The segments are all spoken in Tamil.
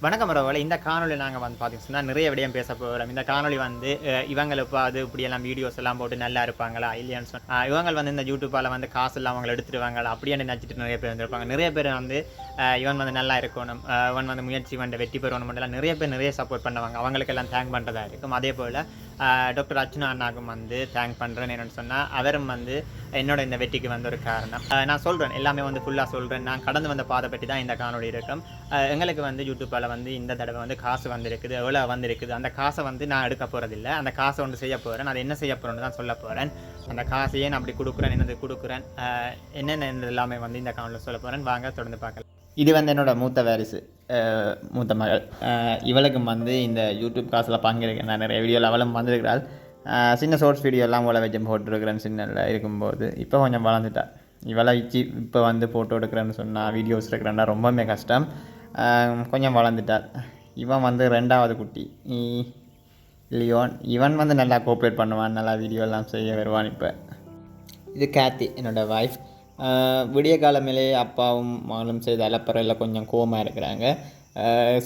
வணக்கம் உறவுகளே. இந்த காணொலியில் நாங்கள் வந்து பார்த்தீங்கன்னா நிறைய விடயம் பேச போகிறோம். இந்த காணொலி வந்து இவங்க இப்போ அது இப்படியெல்லாம் வீடியோஸ் எல்லாம் போட்டு நல்லா இருப்பாங்களா இல்லையான்னு சொன்னால் இவங்க வந்து இந்த யூடியூப்பால் வந்து காசு எல்லாம் அவங்களை எடுத்துருவாங்களா அப்படியே நினச்சிட்டு நிறைய பேர் வந்துருப்பாங்க. நிறைய பேர் வந்து இவன் வந்து நல்லா இருக்கணும், இவன் வந்து முயற்சி பண்ண வெற்றி பெறணும் எல்லாம் நிறைய பேர் நிறைய சப்போர்ட் பண்ணுவாங்க. அவங்களுக்கெல்லாம் தேங்க் பண்ணுறதா இருக்கும். அதே போல் டாக்டர் அர்ச்சனா அண்ணாக்கும் வந்து தேங்க் பண்ணுறேன். என்னென்னு சொன்னால் அவரும் வந்து என்னோட இந்த வெற்றிக்கு வந்து ஒரு காரணம். நான் சொல்கிறேன், எல்லாமே வந்து ஃபுல்லாக சொல்கிறேன். நான் கடந்து வந்த பாதை பற்றி தான் இந்த காணொலி இருக்கும். எங்களுக்கு வந்து யூடியூப்பால் வந்து இந்த தடவை வந்து காசு வந்திருக்குது, எவ்வளோ வந்திருக்குது. அந்த காசை வந்து நான் எடுக்க போகிறதில்ல, அந்த காசை ஒன்று செய்ய போகிறேன். அதை என்ன செய்ய போகிறேன்னு தான் சொல்ல போகிறேன். அந்த காசையே நான் அப்படி கொடுக்குறேன், என்னது கொடுக்குறேன், என்னென்ன எல்லாமே வந்து இந்த காணொலியில் சொல்ல போகிறேன். வாங்க தொடர்ந்து பார்க்கலாம். இது வந்து என்னோட மூத்த வாரிசு, மூத்த மகள். இவளுக்கும் வந்து இந்த யூடியூப் காசில் பங்கேற்க நான் நிறைய வீடியோவில் அவளும் வந்திருக்கிறாள். சின்ன ஷார்ட்ஸ் வீடியோ எல்லாம் உள்ள வச்சு போட்டுருக்குறேன் சின்னல இருக்கும்போது. இப்போ கொஞ்சம் வளர்ந்துட்டா. இவளை வச்சு இப்போ வந்து ஃபோட்டோ எடுக்கிறேன்னு சொன்னால் வீடியோஸ் எடுக்கிறேன்னா ரொம்பவுமே கஷ்டம். கொஞ்சம் வளர்ந்துட்டாள். இவன் வந்து 2வது குட்டி லியோன். இவன் வந்து நல்லா கோஆப்ரேட் பண்ணுவான், நல்லா வீடியோலாம் செய்ய வருவான். இப்போ இது கேத்தி, என்னோடய ஒய்ஃப். விடிய காலமேலே அப்பாவும் மகளும் செய்த அலப்பறையில் கொஞ்சம் கோவமாக இருக்கிறாங்க.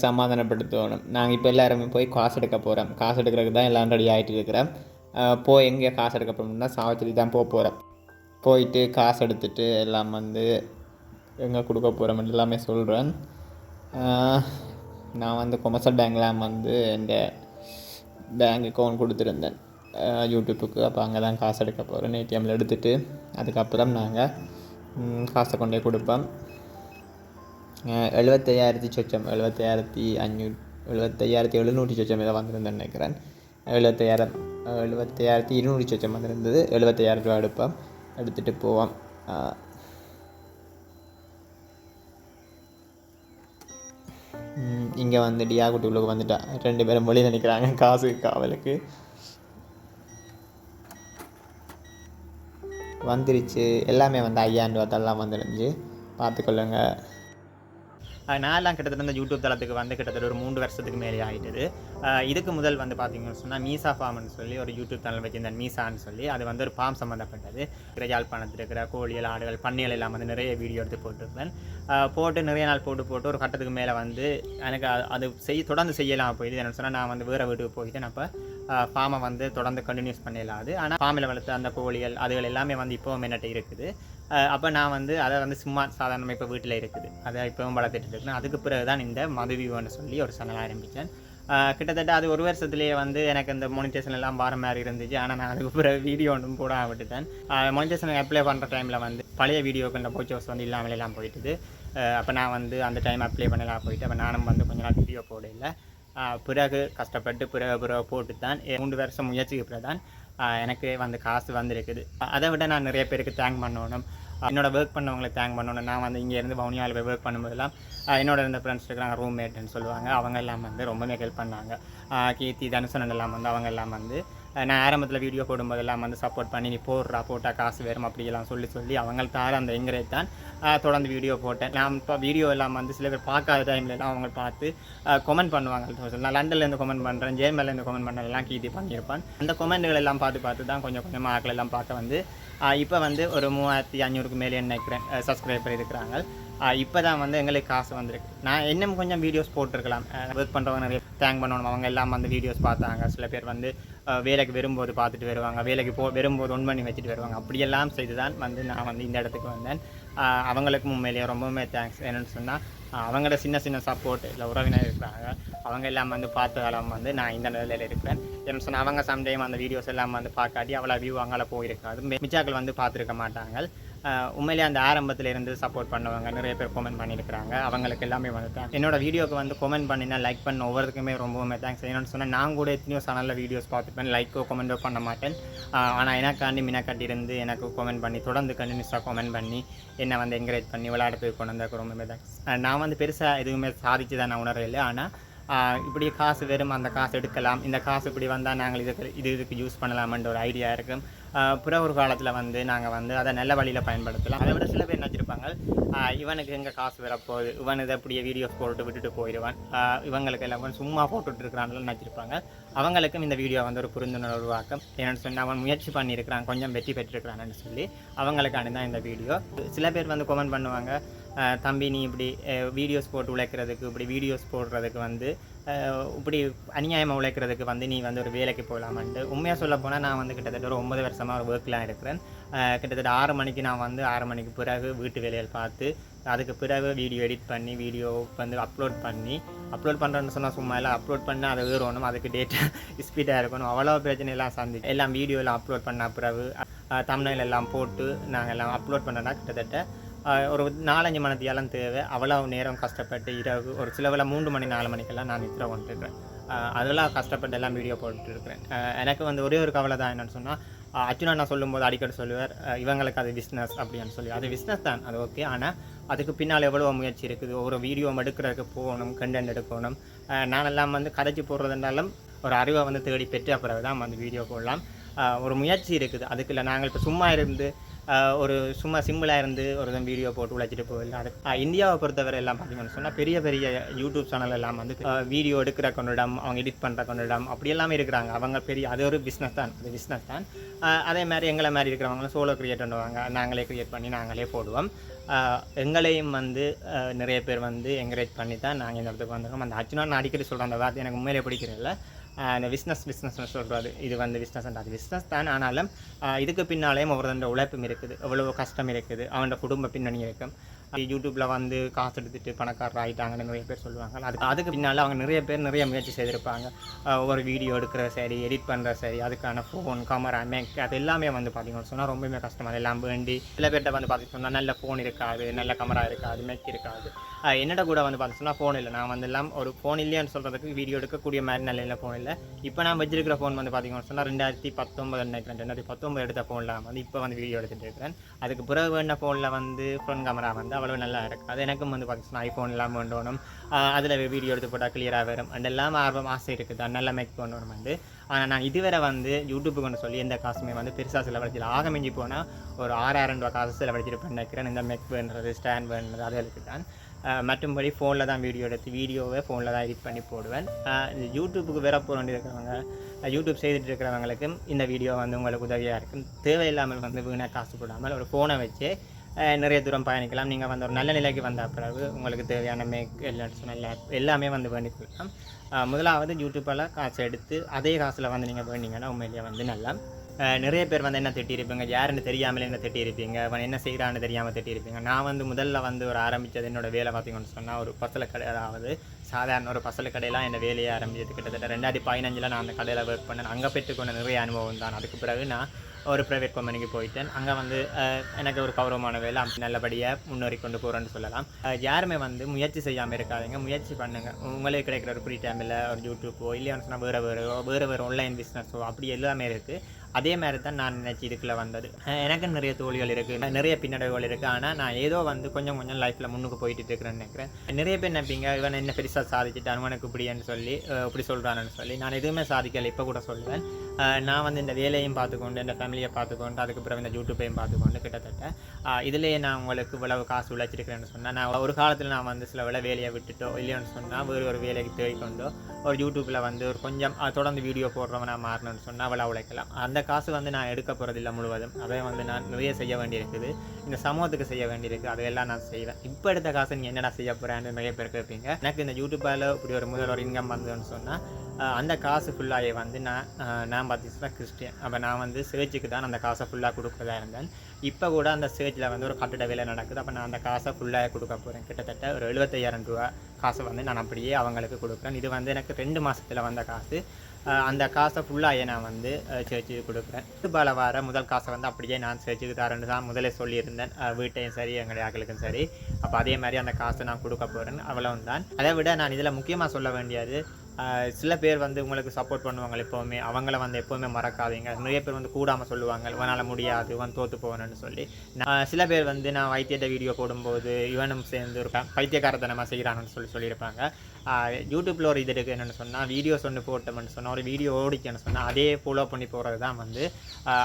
சமாதானப்படுத்தணும். நாங்கள் இப்போ எல்லாருமே போய் காசு எடுக்க போகிறோம். காசு எடுக்கிறதுக்கு தான் எல்லாம் ரெடி ஆகிட்டு இருக்கிறேன். போய் எங்கே காசு எடுக்க போகிறோம்னா சாவச்சேரி தான் போகிறேன். போயிட்டு காசு எடுத்துகிட்டு எல்லாம் வந்து எங்கே கொடுக்க போகிறோம் எல்லாமே சொல்கிறேன். நான் வந்து கொமர்ஷியல் பேங்க்லாம் வந்து என் பேங்க் அக்கௌண்ட் கொடுத்துருந்தேன் யூடியூப்புக்கு. அப்போ அங்கே தான் காசு எடுக்க போகிறேன். ஏடிஎம்மில் எடுத்துகிட்டு அதுக்கப்புறம் நாங்கள் காசை கொண்டே கொடுப்போம். 75,000 சொச்சம், 75,700 சொச்சம் இதை வந்திருந்தேன் நினைக்கிறேன். 75,200 சொச்சம் வந்திருந்தது. 75,000 ரூபா எடுப்போம், எடுத்துகிட்டு போவோம். இங்கே வந்து டியாகுட்டி உள்ளுக்கு வந்துட்டா. 2 பேரும் வெளியே நினைக்கிறாங்க காசு காவலுக்கு. வந்துருச்சு எல்லாமே வந்து 5,000 ரூபா தள்ளலாம் வந்துருந்துச்சு. பார்த்துக்கொள்ளுங்க. நான்லாம் கிட்டத்தட்ட இந்த யூடியூப் தளத்துக்கு வந்து கிட்டத்தட்ட ஒரு 3 வருஷத்துக்கு மேலே ஆகிட்டது. இதுக்கு முதல் வந்து பார்த்தீங்கன்னு சொன்னால் மீசா ஃபார்ம்னு சொல்லி ஒரு யூடியூப் சேனல் வச்சுருந்தேன். மீசான்னு சொல்லி அது வந்து ஒரு ஃபார்ம் சம்மந்தப்பட்டது. யாழ்ப்பாணத்தில் இருக்கிற கோழிகள், ஆடுகள், பண்ணைகள் எல்லாம் வந்து நிறைய வீடியோ எடுத்து போட்டிருப்பேன். போட்டு நிறைய நாள் போட்டு ஒரு கட்டத்துக்கு மேலே வந்து எனக்கு அது தொடர்ந்து செய்யலாம் போயிடுது. என்னென்னு சொன்னால் நான் வந்து வேறு வீட்டுக்கு போயிட்டு அப்போ ஃபார்மை வந்து தொடர்ந்து கண்டினியூஸ் பண்ணிடலாது. ஆனால் ஃபார்மில் வளர்த்த அந்த கோழிகள் அதுகள் எல்லாமே வந்து இப்போவும் என்னட்ட இருக்குது. அப்போ நான் வந்து அதை வந்து சும்மா சாதாரணமாக இப்போ வீட்டில் இருக்குது, அதை இப்போவும் வளர்த்துட்டு இருக்கேன். அதுக்கு பிறகு தான் இந்த மதுவியூன்னு சொல்லி ஒரு சேனல் ஆரம்பித்தேன். கிட்டத்தட்ட அது 1 வருஷத்துலேயே வந்து எனக்கு இந்த மானிட்டேஷன் எல்லாம் வர மாதிரி இருந்துச்சு. ஆனால் நான் அதுக்கு பிறகு வீடியோ ஒன்றும் போட விட்டுட்டேன். மானிட்டேஷன் அப்ளை பண்ணுற டைமில் வந்து பழைய வீடியோக்கள் போச்சோஸ் வந்து இல்லாமல் எல்லாம் போயிட்டுது. அப்போ நான் வந்து அந்த டைம் அப்ளை பண்ணலாம் போயிட்டு அப்போ நானும் வந்து கொஞ்ச நாள் வீடியோ போடல. பிறகு கஷ்டப்பட்டு பிறகு போட்டு தான் 3 வருஷம் முயற்சிக்கு பிறகு தான் எனக்கு வந்து காசு வந்திருக்குது. அதை விட நான் நிறைய பேருக்கு தேங்க் பண்ணணும், என்னோட ஒர்க் பண்ணவங்களுக்கு தேங்க் பண்ணணும். நான் வந்து இங்கேருந்து வவுனியாவில் போய் ஒர்க் பண்ணும்போதெல்லாம் என்னோட இருந்த ஃப்ரெண்ட்ஸ் இருக்கிறாங்க, ரூம்மேட்டுன்னு சொல்லுவாங்க. அவங்க எல்லாம் வந்து ரொம்பவே ஹெல்ப் பண்ணாங்க. கீர்த்தி, தனுசனன் எல்லாம் வந்து அவங்க எல்லாம் வந்து நான் ஆரம்பத்தில் வீடியோ போடும்போதெல்லாம் வந்து சப்போர்ட் பண்ணி நீ போட்டால் காசு வேறும் அப்படியெல்லாம் சொல்லி அவங்கள்தார அந்த என்கரேஜ் தான் தொடர்ந்து வீடியோ போட்டேன். நான் இப்போ வீடியோ எல்லாம் வந்து சில பேர் பார்க்காத டைம்லலாம் அவங்க பார்த்து கமெண்ட் பண்ணுவாங்க. நான் லண்டன்லேருந்து கமெண்ட் பண்ணுறேன், ஜேர்மன்லேருந்து கமெண்ட் பண்ணுறதெல்லாம் கீர்த்தி பண்ணியிருப்பேன். அந்த கமெண்ட்டுகள் எல்லாம் பார்த்து தான் கொஞ்சம் கொஞ்சமாக ஆக்கள் எல்லாம் பார்க்க வந்து இப்போ வந்து ஒரு 3,500க்கு மேலே நினைக்கிறேன் சப்ஸ்கிரைபர் இருக்கிறாங்க. இப்போ தான் வந்து எங்களுக்கு காசு வந்திருக்கு. நான் இன்னும் கொஞ்சம் வீடியோஸ் போட்டிருக்கலாம். ஒர்க் பண்ணுறவங்க நிறைய தேங்க் பண்ணணும். அவங்க எல்லாம் வந்து வீடியோஸ் பார்த்தாங்க. சில பேர் வந்து வேலைக்கு வரும்போது பார்த்துட்டு வருவாங்க, வேலைக்கு வரும்போது ஒன் பண்ணி வச்சுட்டு வருவாங்க. அப்படியெல்லாம் செய்து தான் வந்து நான் வந்து இந்த இடத்துக்கு வந்தேன். அவங்களுக்கு உண்மையிலேயே ரொம்பவுமே தேங்க்ஸ். என்னென்னு சொன்னால் அவங்களோட சின்ன சப்போர்ட் இல்லை உறவினர் இருக்கிறாங்க. அவங்க எல்லாம் வந்து பார்த்ததாலும் வந்து நான் இந்த நிலையில் இருக்கிறேன். என்னென்னு சொன்னால் அவங்க சம்டைம் அந்த வீடியோஸ் எல்லாம் வந்து பார்க்காட்டி அவ்வளோ வியூ அங்கே போயிருக்காது. மிச்சாக்கள் வந்து பார்த்துருக்க மாட்டாங்க. உண்மையிலே அந்த ஆரம்பத்தில் இருந்து சப்போர்ட் பண்ணவங்க நிறைய பேர் கமெண்ட் பண்ணியிருக்கிறாங்க. அவங்களுக்கு எல்லாமே வந்து என்னோட வீடியோக்கு வந்து கமெண்ட் பண்ணினா லைக் பண்ண ஒவ்வொருக்குமே ரொம்பவுமே தேங்க்ஸ். என்னென்னு சொன்னால் நான் கூட எத்தனையோ சேனலில் வீடியோஸ் பார்த்துப்பேன், லைக்கோ கமெண்ட்டோ பண்ண மாட்டேன். ஆனால் எனக்காண்டி மினக்காட்டி இருந்து எனக்கு கமெண்ட் பண்ணி தொடர்ந்து கண்டினியூஸாக கமெண்ட் பண்ணி என்னை வந்து என்கரேஜ் பண்ணி விளையாடுறதுக்கு கொண்டு வந்தாக்க ரொம்பவே தேங்க்ஸ். நான் வந்து பெருசாக எதுவுமே சாதிச்சு தான் நான் உணரவில்லை. ஆனால் இப்படி காசு வெறும் அந்த காசு எடுக்கலாம், இந்த காசு இப்படி வந்தால் நாங்கள் இதுக்கு யூஸ் பண்ணலாமென்ற ஒரு ஐடியா இருக்கும். பிற ஒரு காலத்தில் வந்து நாங்கள் வந்து அதை நல்ல வழியில் பயன்படுத்தலாம். அதை விட சில பேர் நினச்சிருப்பாங்க இவனுக்கு எங்கே காசு வரப்போகுது, இவன் இதை அப்படியே வீடியோஸ் போட்டு விட்டுட்டு போயிடுவான், இவங்களுக்கு எல்லாம் சும்மா போட்டுட்டு இருக்கிறான்னு நினச்சிருப்பாங்க. அவங்களுக்கும் இந்த வீடியோ வந்து ஒரு புரிந்துணர்வு உருவாக்கம். என்னென்னு சொன்னால் அவன் முயற்சி பண்ணியிருக்கிறான், கொஞ்சம் வெற்றி பெற்றிருக்கிறான்னு சொல்லி அவங்களுக்காண்டி தான் இந்த வீடியோ. சில பேர் வந்து கமெண்ட் பண்ணுவாங்க தம்பி நீ இப்படி வீடியோஸ் போட்டு உழைக்கிறதுக்கு இப்படி வீடியோஸ் போடுறதுக்கு வந்து இப்படி அநியாயமாக உழைக்கிறதுக்கு வந்து நீ வந்து ஒரு வேலைக்கு போகலாமான்ட்டு. உண்மையாக சொல்ல போனால் நான் வந்து கிட்டத்தட்ட ஒரு 9 வருஷமாக ஒரு ஒர்க்லாம் இருக்கிறேன். கிட்டத்தட்ட 6 மணிக்கு நான் வந்து 6 மணிக்கு பிறகு வீட்டு வேலைகள் பார்த்து அதுக்கு பிறகு வீடியோ எடிட் பண்ணி வீடியோ வந்து அப்லோட் பண்ணுறேன்னு சொன்னால் சும்மா எல்லாம் அப்லோட் பண்ணால் அதை ஏறணும், அதுக்கு டேட்டா ஸ்பீடாக இருக்கணும், அவ்வளோ பிரச்சனையெல்லாம் சந்திச்சு எல்லாம் வீடியோவில் அப்லோட் பண்ண பிறகு தம்ப்நெயில் எல்லாம் போட்டு நாங்கள் எல்லாம் அப்லோட் பண்ணனா கிட்டத்தட்ட ஒரு 4-5 மணித்தியாலம் தேவை. அவ்வளோ நேரம் கஷ்டப்பட்டு இரவு ஒரு சிலவில் 3 மணி 4 மணிக்கெல்லாம் நான் நித்திர கொண்டுருக்கிறேன். அதெல்லாம் கஷ்டப்பட்டு எல்லாம் வீடியோ போட்டுருக்கிறேன். எனக்கு வந்து ஒரே ஒரு கவலை தான் என்னென்னு சொன்னால், அர்ஜுனா நான் சொல்லும்போது அடிக்கடி சொல்லுவார் இவங்களுக்கு அது பிஸ்னஸ் அப்படின்னு சொல்லி. அது பிஸ்னஸ் தான், அது ஓகே. ஆனால் அதுக்கு பின்னால் எவ்வளோ முயற்சி இருக்குது. ஒரு வீடியோ எடுக்கிறதுக்கு போகணும், கண்டென்ட் எடுக்கணும். நானெல்லாம் வந்து கதைச்சி போடுறதுனாலும் ஒரு அறிவை வந்து தேடி பெற்ற பிறகு தான் வந்து வீடியோ போடலாம். ஒரு முயற்சி இருக்குது அதுக்குள்ள. நாங்கள் இப்போ சும்மா இருந்து ஒரு சும்மா சிம்பிளாக இருந்து ஒரு வீடியோ போட்டு உழைச்சிட்டு போகல. அது இந்தியாவை பொறுத்தவரை எல்லாம் பார்த்தீங்கன்னு சொன்னால் பெரிய பெரிய யூடியூப் சேனல் எல்லாம் வந்து வீடியோ எடுக்கிற கொண்டிடம், அவங்க எடிட் பண்ணுற கொண்டிடம் அப்படி எல்லாமே இருக்கிறாங்க. அவங்க பெரிய அது ஒரு பிஸ்னஸ் தான், அது பிஸ்னஸ் தான். அதே மாதிரி எங்களை மாதிரி இருக்கிறவங்களும் சோலோ க்ரியேட் பண்ணுவாங்க, நாங்களே க்ரியேட் பண்ணி நாங்களே போடுவோம். எங்களையும் வந்து நிறைய பேர் வந்து என்கரேஜ் பண்ணி தான் நாங்கள் இந்த இடத்துக்கு வந்திருக்கோம். அந்த அர்ஜுனா நான் அடிக்கடி சொல்கிறேன் அந்த வார்த்தை எனக்கு உண்மையிலே பிடிக்கிறதில்ல. அந்த பிஸ்னஸ்னு சொல்கிறது இது வந்து பிஸ்னஸ் அது பிஸ்னஸ் தான். ஆனாலும் இதுக்கு பின்னாலேயும் ஒவ்வொரு உழைப்பும் இருக்குது, எவ்வளோ கஷ்டம் இருக்குது, அவனோட குடும்ப பின்னணி இருக்கும். யூடியூப்பில் வந்து காசு எடுத்துகிட்டு பணக்காரர் ஆகிட்டாங்கன்னு நிறைய பேர் சொல்லுவாங்க. அதுக்கு பின்னால் அவங்க நிறைய பேர் நிறைய முயற்சி செய்திருப்பாங்க. ஒவ்வொரு வீடியோ எடுக்கிற சரி, எடிட் பண்ணுற சரி, அதுக்கான ஃபோன் கேமரா மேக் அது எல்லாமே வந்து பார்த்திங்கன்னு சொன்னால் ரொம்பவே கஷ்டம். அதெல்லாம் வேண்டி சில பேர்கிட்ட வந்து பார்த்திங்க சொன்னால் நல்ல ஃபோன் இருக்காது, நல்ல கேமரா இருக்காது, மேக் இருக்காது. என்னோட கூட வந்து பார்த்து சொன்னால் ஃபோன் இல்லை. நான் வந்து எல்லாம் ஒரு ஃபோன் இல்லையான்னு சொல்கிறதுக்கு வீடியோ எடுக்கக்கூடிய மாதிரி நல்ல ஃபோன் இல்லை. இப்போ நான் வச்சிருக்கிற ஃபோன் வந்து பார்த்திங்கன்னு சொன்னால் 2019 நினைக்கிறேன், 2019 எடுத்த ஃபோனில் வந்து இப்போ வந்து வீடியோ எடுத்துகிட்டு இருக்கிறேன். அதுக்கு பிறகு வேண்ட ஃபோனில் வந்து ஃப்ரண்ட் கேமரா வந்து அவ்வளோ நல்லா இருக்குது. அது எனக்கும் வந்து பார்த்திங்கன்னா ஐஃபோன் எல்லாம் வேண்டணும், அதில் வீடியோ எடுத்து போட்டால் கிளியராக வரும் அண்ட் எல்லாம் ஆசை இருக்குது, நல்லா மேக் பண்ணணும் வந்து. ஆனால் நான் இதுவரை வந்து யூடியூப்புக்கு சொல்லி எந்த காசுமே வந்து பெருசாக செலவழிச்சில. ஆக மிஞ்சி போனால் ஒரு 6000 ரூபா காசு செலவழிச்சிட்டு நினைக்கிறேன் இந்த மேக் பண்ணுறது, ஸ்டாண்ட் பண்ணுறது அதுகளுக்கு தான். மற்றும்படி ஃபோனில் தான் வீடியோ எடுத்து வீடியோவை ஃபோனில் தான் எடிட் பண்ணி போடுவேன். யூடியூப்புக்கு வேற போக வேண்டியிருக்கிறவங்க, யூடியூப் செய்துட்டு இருக்கிறவங்களுக்கும் இந்த வீடியோ வந்து உங்களுக்கு உதவியாக இருக்கும். தேவையில்லாமல் வந்து வீணாக காசு போடாமல் ஒரு ஃபோனை வச்சு நிறைய தூரம் பயணிக்கலாம். நீங்கள் வந்து ஒரு நல்ல நிலைக்கு வந்த பிறகு உங்களுக்கு தேவையான மேக் நல்ல எல்லாமே வந்து வேண்டிக்கலாம். முதலாவது யூடியூப்பில் காசு எடுத்து அதே காசில் வந்து நீங்கள் வேண்டிங்கன்னா உண்மையிலேயே வந்து நல்லா. நிறைய பேர் வந்து என்ன திட்டியிருப்பீங்க, யாருன்னு தெரியாமலே என்ன திட்டியிருப்பீங்க, அவன் என்ன செய்கிறான்னு தெரியாமல் திட்டியிருப்பீங்க. நான் வந்து முதல்ல வந்து ஒரு ஆரம்பித்தது என்னோட வேலை பார்த்திங்கன்னு சொன்னால் ஒரு பசல கடை, அதாவது சாதாரண ஒரு பசல கடையெல்லாம் என்னை வேலையை ஆரம்பிச்சது கிட்டத்தட்ட 2015 நான் அந்த கடையில் ஒர்க் பண்ணேன். அங்கே பெற்றுக்கொண்ட நிறைய அனுபவம் தான். அதுக்கு பிறகு நான் ஒரு ப்ரைவேட் கம்பெனிக்கு போயிட்டேன். அங்கே வந்து எனக்கு ஒரு கௌரவமான வேலை நல்லபடியாக முன்னேறி கொண்டு போகிறேன்னு சொல்லலாம். யாருமே வந்து முயற்சி செய்யாமல் இருக்காதிங்க, முயற்சி பண்ணுங்கள். உங்களுக்கு கிடைக்கிற ஒரு ஃப்ரீ டைமில் ஒரு யூடியூப்போ இல்லையான்னு சொன்னால் வேறு ஆன்லைன் பிஸ்னஸோ அப்படி எல்லாமே இருக்குது. அதே மாதிரி தான் நான் நினச்சி இதுக்குள்ளே வந்தது. எனக்கு நிறைய தோல்விகள் இருக்குது, நிறைய பின்னடைவுகள் இருக்குது. ஆனால் நான் ஏதோ வந்து கொஞ்சம் லைஃப்பில் முன்னுக்கு போயிட்டு இருக்கிறேன்னு நினைக்கிறேன். நிறைய பேர் நினைப்பீங்க இவன் என்ன பெருசாக சாதிச்சுட்டு அவனுக்கு இப்படின்னு சொல்லி இப்படி சொல்கிறான்னு சொல்லி. நான் எதுவுமே சாதிக்கலை. இப்போ கூட சொல்லுவேன், நான் வந்து இந்த வேலையும் பார்த்துக்கொண்டு இந்த ஃபேமிலியை பார்த்துக்கொண்டு அதுக்கப்புறம் இந்த யூடியூப்பையும் பார்த்துக்கொண்டு கிட்டத்தட்ட இதிலேயே நான் உங்களுக்கு இவ்வளவு காசு உழைச்சிருக்கிறேன்னு சொன்னால், நான் ஒரு காலத்தில் நான் வந்து சில வேலையை விட்டுட்டோ இல்லையோன்னு சொன்னால் வேறு ஒரு வேலைக்கு தேடிக்கொண்டோ ஒரு யூடியூப்பில் வந்து ஒரு கொஞ்சம் தொடர்ந்து வீடியோ போடுறவனா மாறணும்னு சொன்னால் அவ்வளோ உழைக்கலாம். அந்த காசு வந்து நான் எடுக்க போகிறதில்லை முழுவதும். அதை வந்து நான் நிறைய செய்ய வேண்டியிருக்குது, இந்த சமூகத்துக்கு செய்ய வேண்டியிருக்கு, அதையெல்லாம் நான் செய்வேன். இப்போ எடுத்த காசு நீங்கள் என்னடா செய்ய போகிறேன்னு நிறைய பேர் கேட்பீங்க. எனக்கு இந்த யூடியூப்பில் இப்படி ஒரு முதல் ஒரு இன்கம் வந்ததுன்னு சொன்னால் அந்த காசு ஃபுல்லாகவே வந்து நான் பார்த்தீங்கன்னா கிறிஸ்டியன். அப்போ நான் வந்து சேர்ச்சுக்கு தான் அந்த காசை ஃபுல்லாக கொடுக்குறதா இருந்தேன். இப்போ கூட அந்த சேர்ச்சில் வந்து ஒரு கட்டிட வேலை நடக்குது. அப்போ நான் அந்த காசை ஃபுல்லாக கொடுக்க போகிறேன். கிட்டத்தட்ட ஒரு 75,000 ரூபா காசை வந்து நான் அப்படியே அவங்களுக்கு கொடுக்குறேன். இது வந்து எனக்கு 2 மாதத்தில் வந்த காசு. அந்த காசை ஃபுல்லாக நான் வந்து சேர்ச்சுக்கு கொடுக்குறேன். இதுபால வர முதல் காசை வந்து அப்படியே நான் சேர்ச்சுக்கு தரேன்னு தான் முதலே சொல்லியிருந்தேன், வீட்டையும் சரி எங்களுடைய ஆக்களுக்கும் சரி. அப்போ அதே மாதிரி அந்த காசை நான் கொடுக்க போகிறேன், அவ்வளவுதான். அதை விட நான் இதில் முக்கியமாக சொல்ல வேண்டியது, சில பேர் வந்து உங்களுக்கு சப்போர்ட் பண்ணுவாங்க எப்போவுமே, அவங்கள வந்து எப்போவுமே மறக்காதீங்க. நிறைய பேர் வந்து கூடாமல் சொல்லுவாங்க இவனால் முடியாது, இவன் தோற்று போகணும்னு சொல்லி. சில பேர் வந்து நான் வைத்தியத்தை வீடியோ போடும்போது இவனும் சேர்ந்து ஒரு பைத்தியக்காரத்தனமாக செய்கிறான்னு சொல்லியிருப்பாங்க. யூடியூப்பில் ஒரு இது இருக்குது என்னென்னு சொன்னால் வீடியோஸ் ஒன்று போட்டோம்னு சொன்னால் ஒரு வீடியோ ஓடிக்கன்னு சொன்னால் அதே ஃபாலோ பண்ணி போகிறது தான் வந்து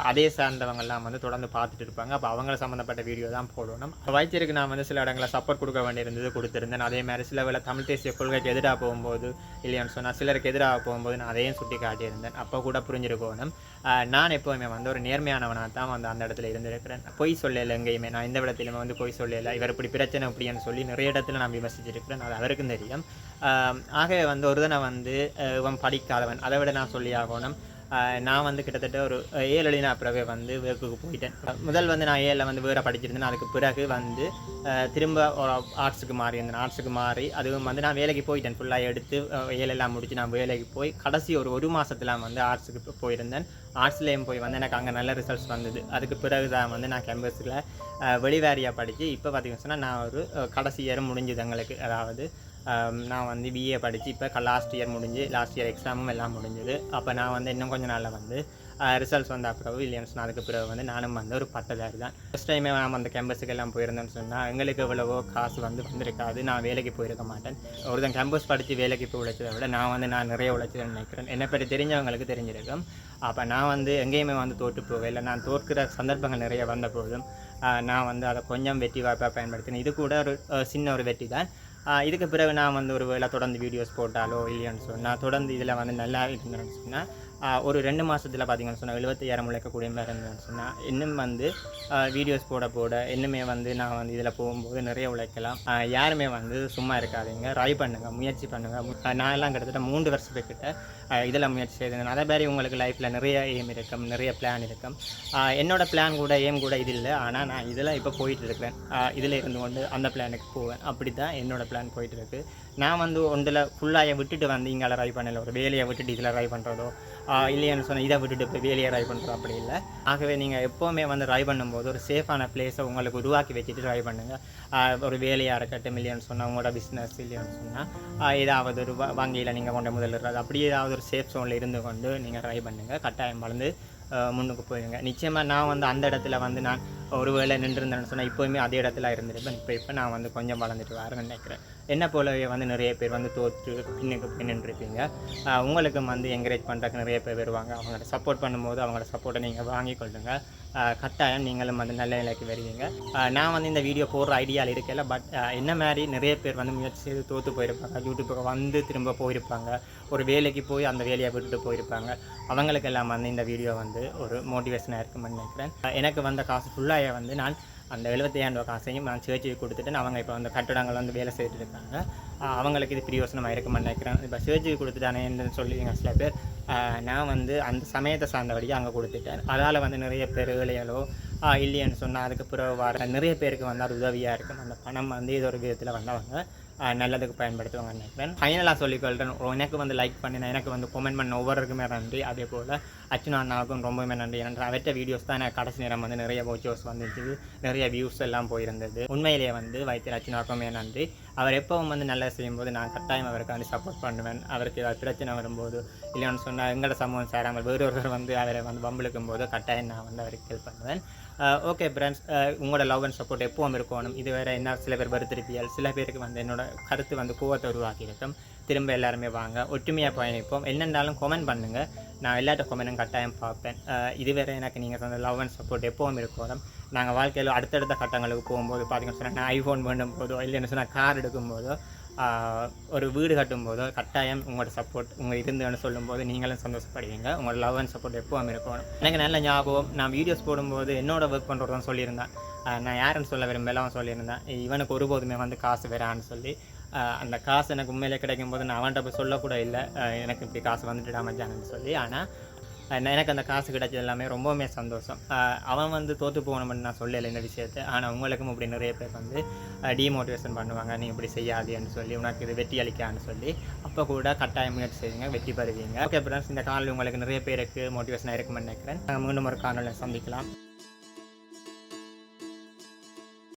அதே சார்ந்தவங்கெல்லாம் வந்து தொடர்ந்து பார்த்துட்டு இருப்பாங்க. அப்போ அவங்கள சம்மந்தப்பட்ட வீடியோ தான் போடணும். வைத்தியருக்கு நான் வந்து சில இடங்களில் சப்போர்ட் கொடுக்க வேண்டியிருந்தது கொடுத்துருந்தேன். அதே மாதிரி சில வேளை தமிழ் தேசிய கொள்கைக்கு எதிராக போகும்போது இல்லையான்னு சொன்னால் சிலருக்கு எதிராக போகும்போது நான் அதையும் சுட்டி காட்டியிருந்தேன். அப்போ கூட புரிஞ்சிருக்கணும் நான் எப்போவுமே வந்து ஒரு நேர்மையானவனாக தான் வந்து அந்த இடத்துல இருந்திருக்கிறேன். பொய் சொல்லலை எங்கேயுமே. நான் எந்த இடத்துலையுமே வந்து பொய் சொல்லலை. இவர் இப்படி பிரச்சனை இப்படின்னு சொல்லி நிறைய இடத்துல நான் விமர்சிச்சிருக்கிறேன். அது அவருக்கும் தெரியும். ஆகவே வந்து ஒரு தினம் வந்து இவன் படிக்காதவன் அதை விட நான் சொல்லி ஆகணும். நான் வந்து கிட்டத்தட்ட ஒரு 7 நான் பிறகு வந்து வேர்க்குக்கு போயிட்டேன். முதல் வந்து நான் 7 வந்து வேறு படிச்சிருந்தேன். அதுக்கு பிறகு வந்து திரும்ப ஒரு ஆர்ட்ஸுக்கு மாறியிருந்தேன். ஆர்ட்ஸுக்கு மாறி அதுவும் வந்து நான் வேலைக்கு போயிட்டேன். ஃபுல்லாக எடுத்து 7 எல்லாம் முடித்து நான் வேலைக்கு போய் கடைசி ஒரு மாதத்தில் வந்து ஆர்ட்ஸுக்கு போயிருந்தேன். ஆர்ட்ஸ்லேயும் போய் வந்து எனக்கு அங்கே நல்ல ரிசல்ட்ஸ் வந்தது. அதுக்கு பிறகு தான் வந்து நான் கேம்பஸில் வெளிவேரியாக படித்து இப்போ பார்த்திங்கன்னு சொன்னால் நான் ஒரு கடைசி இயர் முடிஞ்சுது எங்களுக்கு. அதாவது நான் வந்து பிஏ படித்து இப்போ லாஸ்ட் இயர் முடிஞ்சு லாஸ்ட் இயர் எக்ஸாமும் எல்லாம் முடிஞ்சுது. அப்போ நான் வந்து இன்னும் கொஞ்சம் நாளில் வந்து ரிசல்ட்ஸ் வந்த பிறகு இல்லைன்னு சொன்னால் அதுக்கு பிறகு வந்து நானும் வந்து ஒரு பட்டதாரி தான். ஃபஸ்ட் டைமே நான் அந்த கேம்பஸுக்கு எல்லாம் போயிருந்தேன்னு சொன்னால் எங்களுக்கு எவ்வளவோ காசு வந்து வந்திருக்காது. நான் வேலைக்கு போயிருக்க மாட்டேன். ஒருத்தன் கேம்பஸ் படித்து வேலைக்கு போய் உழைச்சதை விட நான் நிறைய உழைச்சதுன்னு நினைக்கிறேன். என்னை பற்றி தெரிஞ்சவங்களுக்கு தெரிஞ்சிருக்கும். அப்போ நான் வந்து எங்கேயுமே வந்து தோற்று போகலை. நான் தோற்கிற சந்தர்ப்பங்கள் நிறைய வந்த போதும் நான் வந்து அதை கொஞ்சம் வெற்றி வாய்ப்பாக பயன்படுத்தினேன். இது கூட ஒரு சின்ன ஒரு வெற்றி தான். இதுக்கு பிறகு நான் வந்து ஒரு வேளை தொடர்ந்து வீடியோஸ் போட்டாலோ இல்லைன்னு சொன்னால் தொடர்ந்து இதில் வந்து நல்லா இருந்தேன்னு சொன்னால் ஒரு 2 மாதத்தில் பார்த்திங்கன்னு சொன்னால் 75,000 உழைக்கக்கூடிய மாதிரி இருந்தேன்னு சொன்னால் இன்னும் வந்து வீடியோஸ் போட இன்னுமே வந்து நான் வந்து இதில் போகும்போது நிறைய உழைக்கலாம். யாருமே வந்து சும்மா இருக்காதீங்க. ட்ரை பண்ணுங்கள், முயற்சி பண்ணுங்கள். நான் எல்லாம் கிட்டத்தட்ட 3 வருஷத்துக்கிட்ட இதில் முயற்சி செய்தேன். அதே மாதிரி உங்களுக்கு லைஃப்பில் நிறைய எய்ம் இருக்கும், நிறைய பிளான் இருக்கும். என்னோடய பிளான் கூட எய்ம் கூட இது இல்லை. ஆனால் நான் இதில் இப்போ போயிட்டு இருக்கிறேன். இதில் இருந்து கொண்டு அந்த பிளானுக்கு போவேன். அப்படி தான் என்னோடய பிளான் போயிட்டுருக்கு. நான் வந்து ஒன்றில் ஃபுல்லாக விட்டுட்டு வந்து இங்கே ட்ரை பண்ணலை. ஒரு வேலையை விட்டுட்டு இதில் ட்ரை பண்ணுறதோ இல்லைன்னு சொன்னால் இதை விட்டுட்டு இப்போ வேலையை ட்ரை பண்ணுறோம் அப்படி இல்லை. ஆகவே நீங்கள் எப்போவுமே வந்து ட்ரை பண்ணும்போது ஒரு சேஃபான பிளேஸை உங்களுக்கு உருவாக்கி வச்சுட்டு ட்ரை பண்ணுங்கள். ஒரு வேலையாக இருக்கட்டும் இல்லைன்னு சொன்னால் உங்களோட பிஸ்னஸ் இல்லைன்னு சொன்னால் ஏதாவது ஒரு வங்கியில் நீங்கள் கொண்ட முதலிடுறது அப்படி ஏதாவது ஒரு சேஃப் ஜோனில் இருந்து கொண்டு நீங்கள் ட்ரை பண்ணுங்கள். கட்டாயம் வளர்ந்து முன்னுக்கு போயிடுங்க. நிச்சயமாக நான் வந்து அந்த இடத்துல வந்து நான் ஒரு வேளை நின்றுருந்தேன்னு சொன்னால் இப்போயுமே அதே இடத்துல இருந்திருப்பேன். இப்போ நான் வந்து கொஞ்சம் வளர்ந்துட்டு வரேன்னு நினைக்கிறேன். என்ன போலவே வந்து நிறைய பேர் வந்து தோற்று பின்னுக்கு போய் நின்றுருப்பீங்க. உங்களுக்கும் வந்து என்கரேஜ் பண்ணுறதுக்கு நிறைய பேர் வருவாங்க. அவங்களோட சப்போர்ட் பண்ணும்போது அவங்களோட சப்போர்ட்டை நீங்கள் வாங்கி கொள்ளுங்க. கட்டாயம் நீங்களும் வந்து நல்ல நிலைக்கு வருவீங்க. நான் வந்து இந்த வீடியோ போடுற ஐடியாவில் இருக்கல. பட் என்ன மாதிரி நிறைய பேர் வந்து முயற்சி செய்து தோற்று போயிருப்பாங்க. யூடியூப்புக்கு வந்து திரும்ப போயிருப்பாங்க. ஒரு வேலைக்கு போய் அந்த வேலையை விட்டுட்டு போயிருப்பாங்க. அவங்களுக்கெல்லாம் வந்து இந்த வீடியோ வந்து ஒரு மோட்டிவேஷனாக இருக்குமென்னு நினைக்கிறேன். எனக்கு வந்த காசு ஃபுல்லாக வந்து நான் அந்த 75,000 காசையும் நான் சேர்ச்சுக்கு கொடுத்துட்டேன். அவங்க இப்போ அந்த கட்டடங்கள் வந்து வேலை செய்துட்டு இருக்காங்க. அவங்களுக்கு இது பிரயோசனமாக இருக்குமென்னு நினைக்கிறேன். இப்போ சேர்ச்சுக்கு கொடுத்துட்டானேன்னு சொல்லுவீங்க சில பேர். நான் வந்து அந்த சமயத்தை சார்ந்தபடியாக அங்கே கொடுத்துட்டேன். அதால் வந்து நிறைய பேர் வேலைகளோ இல்லைன்னு சொன்னால் அதுக்கு பிறகு வர நிறைய பேருக்கு வந்து அது உதவியாக இருக்கும். அந்த பணம் வந்து இது ஒரு விதத்தில் வந்தவங்க நல்லதுக்கு பயன்படுத்துவாங்க நினைக்கிறேன். ஃபைனலாக சொல்லிக்கொள்கிறேன். எனக்கு வந்து லைக் பண்ணினேன், எனக்கு வந்து கமெண்ட் பண்ண ஒவ்வொருக்குமே நன்றி. அதே போல் அர்ச்சனா அண்ணாவுக்கும் ரொம்பவுமே நன்றி. ஏன்னா அவற்ற வீடியோஸ் தான் எனக்கு கடைசி நேரம் வந்து நிறைய வாட்சர்ஸ் வந்துச்சு, நிறைய வியூஸ் எல்லாம் போயிருந்தது. உண்மையிலேயே வந்து வைத்தியர் அர்ச்சனாவுக்குமே நன்றி. அவர் எப்பவும் வந்து நல்லா செய்யும்போது நான் கட்டாயம் அவருக்காண்டி சப்போர்ட் பண்ணுவேன். அவருக்கு ஏதாவது பிரச்சனை வரும்போது இல்லைன்னு சொன்னால் எங்களோட சமூகம் சேராமல் வேறொருவர் வந்து அவரை வந்து வம்பிழுக்கும் போது கட்டாயம் நான் வந்து அவருக்கு ஹெல்ப் பண்ணுவேன். ஓகே ஃப்ரெண்ட்ஸ், உங்களோட லவ் அண்ட் சப்போர்ட் எப்பவும் இருக்கணும். இது வேறு என்ன சில பேர் வருத்திருப்பியல், சில பேருக்கு வந்து என்னோட கருத்து வந்து கோவத்தை உருவாக்கியிருக்கும். திரும்ப எல்லாருமே வாங்க, ஒற்றுமையாக பயணிப்போம். என்னென்னாலும் கமெண்ட் பண்ணுங்கள். நான் எல்லாட்ட கமெண்ட்டும் கட்டாயம் பார்ப்பேன். இதுவரை எனக்கு நீங்கள் சொன்ன லவ் அண்ட் சப்போர்ட் எப்பவும் இருக்கணும். நாங்கள் வாழ்க்கையில் அடுத்தடுத்த கட்டங்களுக்கு போகும்போது பார்த்திங்கன்னு சொன்னால் நான் ஐஃபோன் பண்ணும் போதோ இல்லைன்னு சொன்னால் கார் எடுக்கும்போதோ ஒரு வீடு கட்டும்போதோ கட்டாயம் உங்களோட சப்போர்ட் உங்கள் இருந்துன்னு சொல்லும்போது நீங்களும் சந்தோஷப்படுவீங்க. உங்களோட லவ் அண்ட் சப்போர்ட் எப்போவும் இருக்கணும். எனக்கு நல்ல ஞாபகம், நான் வீடியோஸ் போடும்போது என்னோட ஒர்க் பண்ணுறதான் சொல்லியிருந்தேன். நான் யாருன்னு சொல்ல விரும்பல, அவன் சொல்லியிருந்தேன் இவனுக்கு ஒருபோதுமே வந்து காசு வரான்னு சொல்லி. அந்த காசு எனக்கு உண்மையிலே கிடைக்கும்போது நான் அவன்கிட்ட போய் சொல்லக்கூட இல்லை எனக்கு இப்படி காசு வந்துட்டு மச்சான்னு சொல்லி. ஆனால் எனக்கு அந்த காசு கிடைச்சது எல்லாமே ரொம்பவுமே சந்தோஷம். அவன் வந்து தோற்று போகணும்னு நான் சொல்லலை இந்த விஷயத்தை. ஆனால் உங்களுக்கும் இப்படி நிறைய பேர் வந்து டிமோட்டிவேஷன் பண்ணுவாங்க, நீ இப்படி செய்யாதேன்னு சொல்லி, உனக்கு இது வெற்றி அளிக்கான்னு சொல்லி. அப்போ கூட கட்டாயம் முயற்சி செய்யுங்க, வெற்றி பெறுவீங்க. ஓகே ஃப்ரெண்ட்ஸ், இந்த காணொலி உங்களுக்கு நிறைய பேருக்கு மோட்டிவேஷனாக இருக்குமென்னு நினைக்கிறேன். மீண்டும் ஒரு காணொலியை சந்திக்கலாம்.